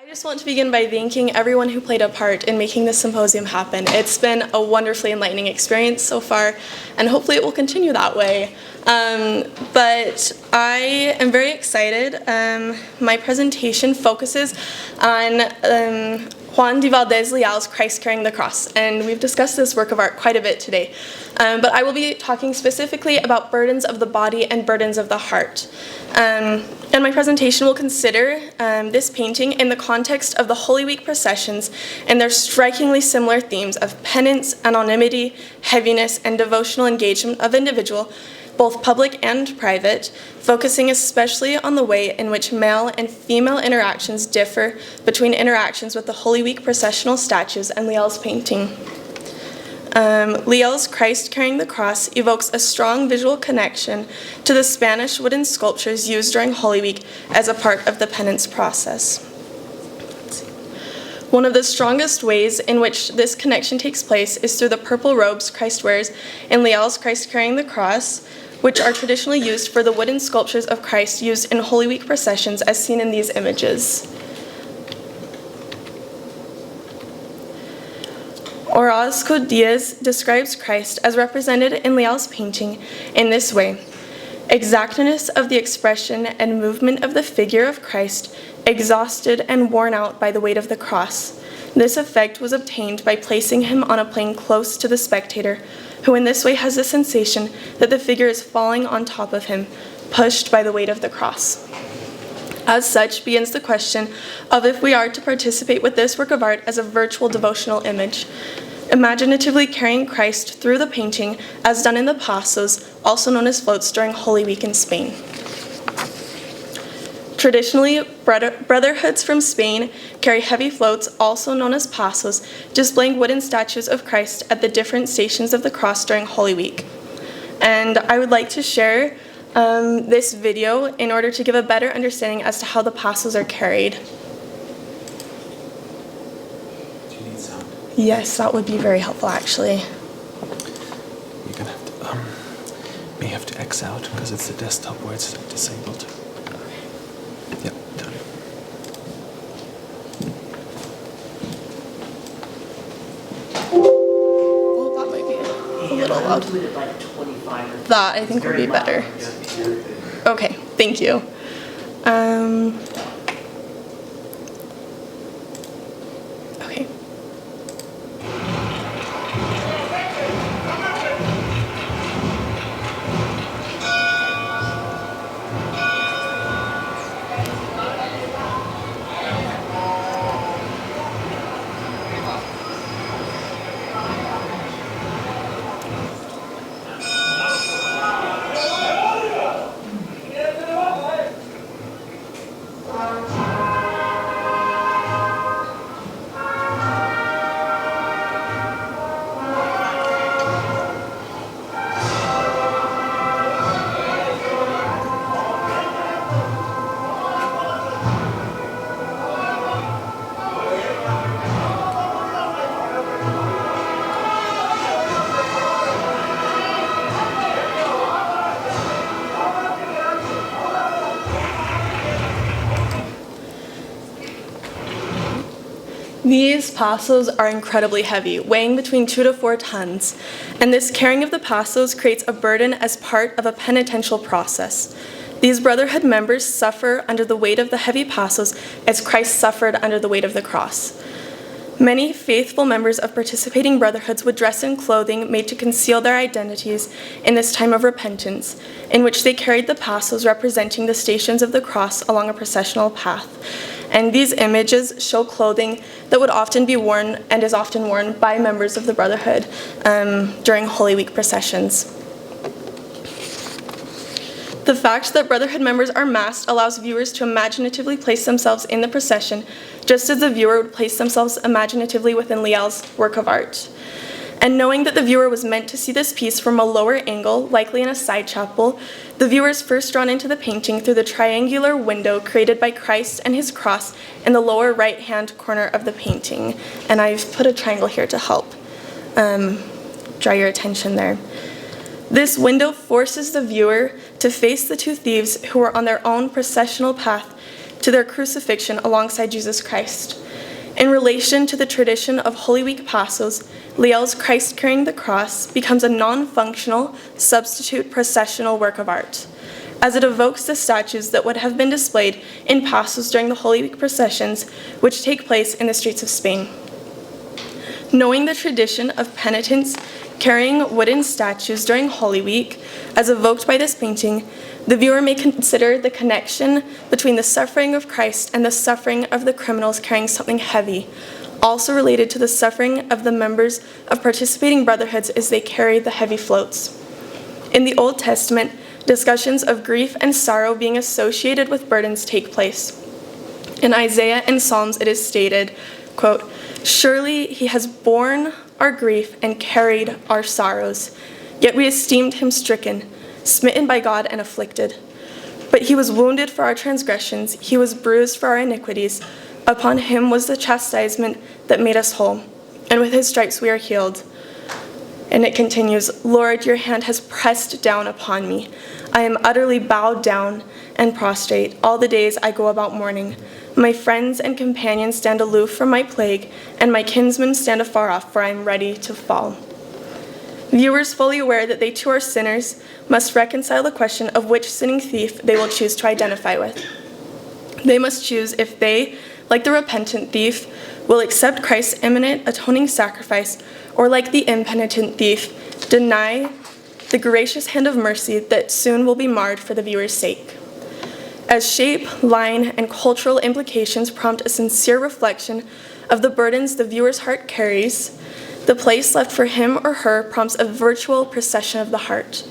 I just want to begin by thanking everyone who played a part in making this symposium happen. It's been a wonderfully enlightening experience so far, and hopefully it will continue that way. But I am very excited. My presentation focuses on Juan de Valdés Leal's Christ Carrying the Cross, and we've discussed this work of art quite a bit today. But I will be talking specifically about burdens of the body and burdens of the heart. And my presentation will consider this painting in the context of the Holy Week processions and their strikingly similar themes of penance, anonymity, heaviness, and devotional engagement of individual, both public and private, focusing especially on the way in which male and female interactions differ between interactions with the Holy Week processional statues and Leal's painting. Leal's Christ Carrying the Cross evokes a strong visual connection to the Spanish wooden sculptures used during Holy Week as a part of the penance process. One of the strongest ways in which this connection takes place is through the purple robes Christ wears in Leal's Christ Carrying the Cross, which are traditionally used for the wooden sculptures of Christ used in Holy Week processions as seen in these images. Orozco Diaz describes Christ as represented in Leal's painting in this way: exactness of the expression and movement of the figure of Christ, exhausted and worn out by the weight of the cross. This effect was obtained by placing him on a plane close to the spectator, who in this way has the sensation that the figure is falling on top of him, pushed by the weight of the cross. As such begins the question of if we are to participate with this work of art as a virtual devotional image, imaginatively carrying Christ through the painting as done in the pasos, also known as floats, during Holy Week in Spain. Traditionally, brotherhoods from Spain carry heavy floats, also known as pasos, displaying wooden statues of Christ at the different stations of the cross during Holy Week. And I would like to share this video in order to give a better understanding as to how the pasos are carried. Do you need sound? Yes, that would be very helpful, actually. You're gonna have to, may have to X out because it's the desktop where it's disabled. Yep, done. Well, that might be a little loud. That, I think, would be better. Okay, thank you. Okay. These pasos are incredibly heavy, weighing between 2 to 4 tons, and this carrying of the pasos creates a burden as part of a penitential process. These brotherhood members suffer under the weight of the heavy pasos as Christ suffered under the weight of the cross. Many faithful members of participating brotherhoods would dress in clothing made to conceal their identities in this time of repentance, in which they carried the pasos representing the stations of the cross along a processional path. And these images show clothing that would often be worn and is often worn by members of the Brotherhood during Holy Week processions. The fact that Brotherhood members are masked allows viewers to imaginatively place themselves in the procession, just as the viewer would place themselves imaginatively within Leal's work of art. And knowing that the viewer was meant to see this piece from a lower angle, likely in a side chapel, the viewer is first drawn into the painting through the triangular window created by Christ and his cross in the lower right-hand corner of the painting. And I've put a triangle here to help draw your attention there. This window forces the viewer to face the two thieves who are on their own processional path to to their crucifixion alongside Jesus Christ. In relation to the tradition of Holy Week Passos, Leal's Christ carrying the cross becomes a non-functional, substitute processional work of art, as it evokes the statues that would have been displayed in Passos during the Holy Week processions, which take place in the streets of Spain. Knowing the tradition of penitents carrying wooden statues during Holy Week, as evoked by this painting, the viewer may consider the connection between the suffering of Christ and the suffering of the criminals carrying something heavy, also related to the suffering of the members of participating brotherhoods as they carry the heavy floats. In the Old Testament, discussions of grief and sorrow being associated with burdens take place. In Isaiah and Psalms it is stated, quote, "Surely he has borne our grief and carried our sorrows, yet we esteemed him stricken, smitten by God and afflicted. But he was wounded for our transgressions, he was bruised for our iniquities. Upon him was the chastisement that made us whole, and with his stripes we are healed." And it continues, "Lord, your hand has pressed down upon me. I am utterly bowed down and prostrate. All the days I go about mourning. My friends and companions stand aloof from my plague, and my kinsmen stand afar off, for I am ready to fall." Viewers fully aware that they too are sinners must reconcile the question of which sinning thief they will choose to identify with. They must choose if they, like the repentant thief, will accept Christ's imminent atoning sacrifice, or like the impenitent thief, deny the gracious hand of mercy that soon will be marred for the viewer's sake. As shape, line, and cultural implications prompt a sincere reflection of the burdens the viewer's heart carries, the place left for him or her prompts a virtual procession of the heart.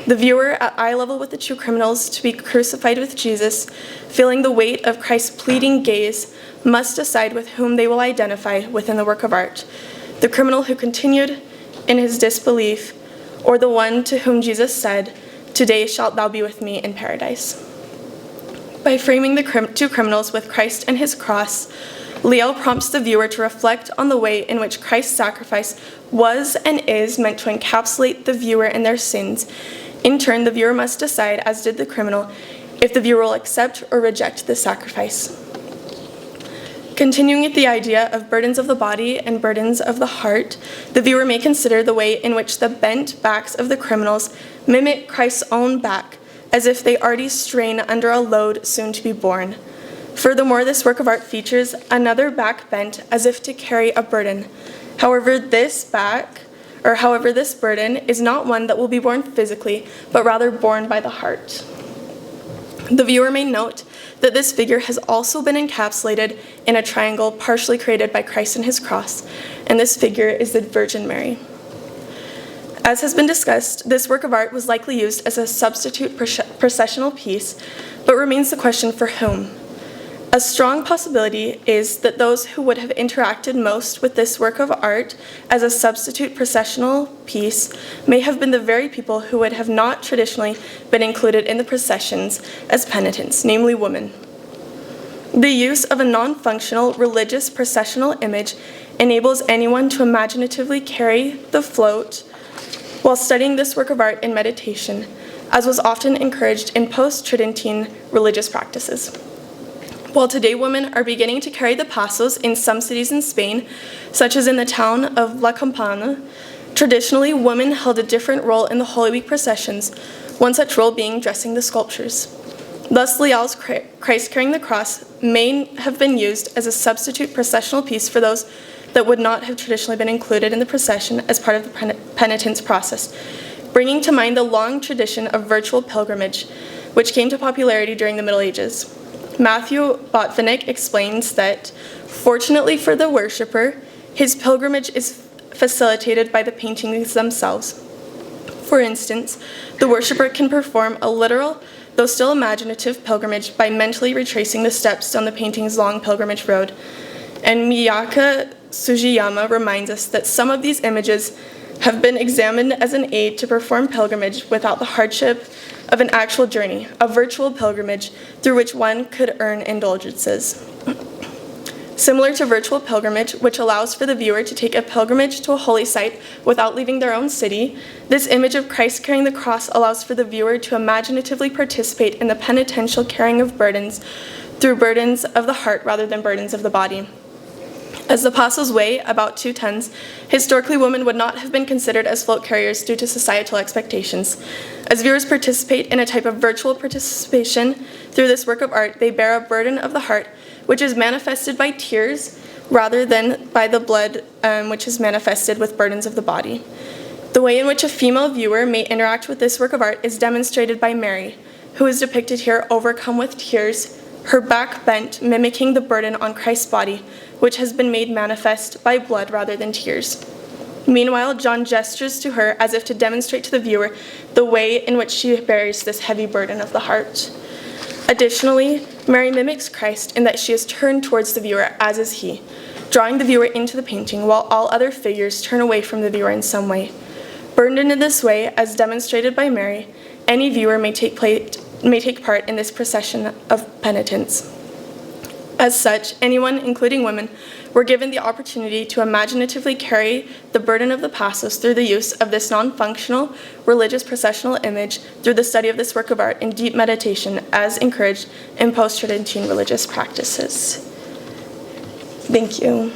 The viewer, at eye level with the two criminals to be crucified with Jesus, feeling the weight of Christ's pleading gaze, must decide with whom they will identify within the work of art: the criminal who continued in his disbelief, or the one to whom Jesus said, "Today shalt thou be with me in paradise." By framing the two criminals with Christ and his cross, Leal prompts the viewer to reflect on the way in which Christ's sacrifice was and is meant to encapsulate the viewer in their sins. In turn, the viewer must decide, as did the criminal, if the viewer will accept or reject this sacrifice. Continuing with the idea of burdens of the body and burdens of the heart, the viewer may consider the way in which the bent backs of the criminals mimic Christ's own back, as if they already strain under a load soon to be borne. Furthermore, this work of art features another back bent as if to carry a burden. However, this burden is not one that will be borne physically, but rather borne by the heart. The viewer may note that this figure has also been encapsulated in a triangle partially created by Christ and his cross, and this figure is the Virgin Mary. As has been discussed, this work of art was likely used as a substitute processional piece, but remains the question for whom. A strong possibility is that those who would have interacted most with this work of art as a substitute processional piece may have been the very people who would have not traditionally been included in the processions as penitents, namely women. The use of a non-functional religious processional image enables anyone to imaginatively carry the float while studying this work of art in meditation, as was often encouraged in post-Tridentine religious practices. While today women are beginning to carry the passos in some cities in Spain, such as in the town of La Campana, traditionally women held a different role in the Holy Week processions, one such role being dressing the sculptures. Thus, Leal's Christ carrying the cross may have been used as a substitute processional piece for those that would not have traditionally been included in the procession as part of the penitence process, bringing to mind the long tradition of virtual pilgrimage, which came to popularity during the Middle Ages. Matthew Botvinnik explains that, fortunately for the worshipper, his pilgrimage is facilitated by the paintings themselves. For instance, the worshipper can perform a literal, though still imaginative, pilgrimage by mentally retracing the steps down the painting's long pilgrimage road. And Miyake Sugiyama reminds us that some of these images have been examined as an aid to perform pilgrimage without the hardship of an actual journey, a virtual pilgrimage through which one could earn indulgences. Similar to virtual pilgrimage, which allows for the viewer to take a pilgrimage to a holy site without leaving their own city, this image of Christ carrying the cross allows for the viewer to imaginatively participate in the penitential carrying of burdens through burdens of the heart rather than burdens of the body. As the apostles weigh about 2 tons, historically women would not have been considered as float carriers due to societal expectations. As viewers participate in a type of virtual participation through this work of art, they bear a burden of the heart, which is manifested by tears rather than by the blood, which is manifested with burdens of the body. The way in which a female viewer may interact with this work of art is demonstrated by Mary, who is depicted here overcome with tears, her back bent, mimicking the burden on Christ's body, which has been made manifest by blood rather than tears. Meanwhile, John gestures to her as if to demonstrate to the viewer the way in which she bears this heavy burden of the heart. Additionally, Mary mimics Christ in that she is turned towards the viewer, as is he, drawing the viewer into the painting, while all other figures turn away from the viewer in some way. Burdened in this way, as demonstrated by Mary, any viewer may take part in this procession of penitence. As such, anyone, including women, were given the opportunity to imaginatively carry the burden of the passos through the use of this non-functional religious processional image through the study of this work of art in deep meditation as encouraged in post-Tridentine religious practices. Thank you.